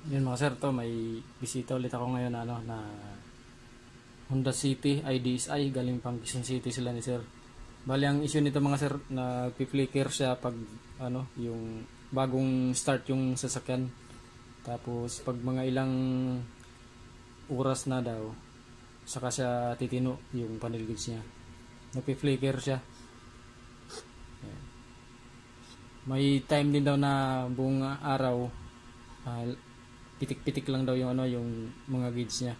Yun mga sir, to may bisita ulit ako ngayon na Honda City IDSI, galing pang Quezon City sila ni sir. Bali ang issue nito mga sir, na flicker siya pag yung bagong start yung sasakyan. Tapos pag mga ilang oras na daw, saka siya titino yung panel gauge niya. Nagpi-flicker siya. May time din daw na buong araw pitik-pitik lang daw yung yung mga gauge niya.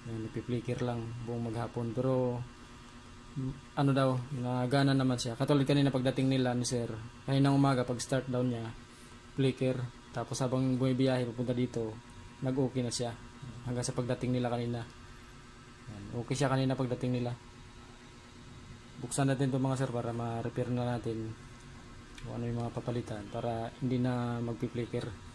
Nagpi-flicker lang buong maghapon, pero daw, nagana naman siya. Katulad kanina pagdating nila ni sir, kanina umaga pag start daw niya, flicker. Tapos habang bumibiyahe papunta dito, nag-okay na siya hanggang sa pagdating nila kanina. Okay siya kanina pagdating nila. Buksan natin to mga sir para ma-repair na natin kung ano yung mga papalitan para hindi na magpi-flicker.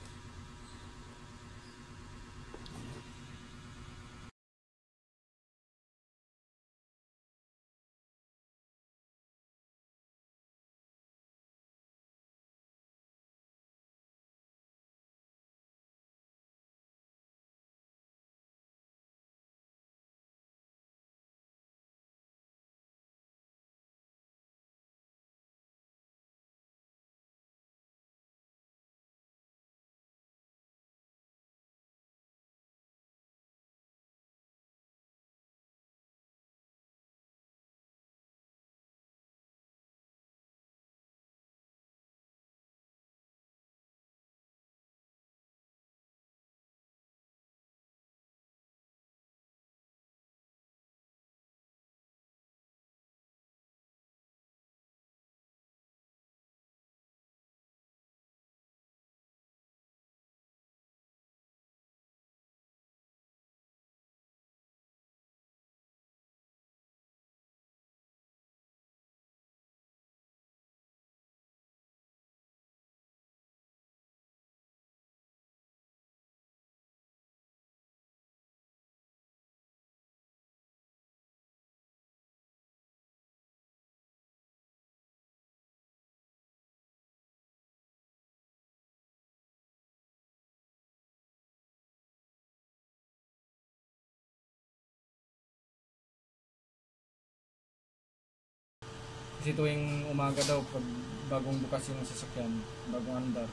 Kasi tuwing umaga daw, pag bagong bukas yung sasakyan, bagong andar,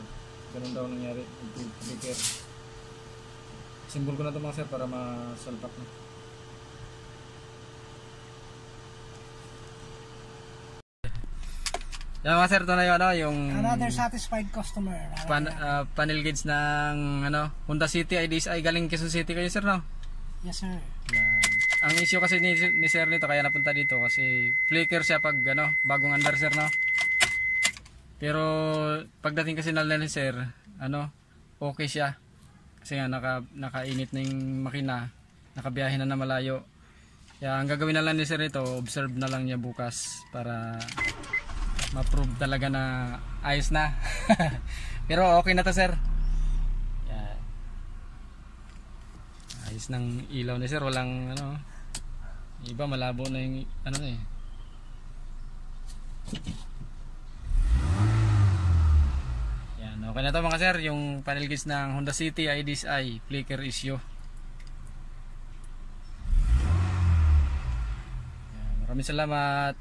ganun daw nangyari, flicker. Simbol ko na ito mga sir para masalpak na. Yan mga sir, ito na yung another satisfied customer. Panel gauge ng Honda City IDSI, galing Quezon City kayo sir, no? Yes sir. Yan. Ang issue kasi ni sir nito, kaya napunta dito kasi flicker siya pag bagong andar sir, no? Pero pagdating kasi na ni sir, okay siya. Kasi nga nakainit na yung makina, nakabiyahe na malayo. Kaya ang gagawin na lang ni sir nito, observe na lang niya bukas para ma-prove talaga na ayos na. Pero okay na to sir. Yan. Ayos ng ilaw ni sir, walang iba malabo na yung Yan, okay na to mga sir, yung panel gauge ng Honda City IDSI flicker issue. Yan, maraming salamat.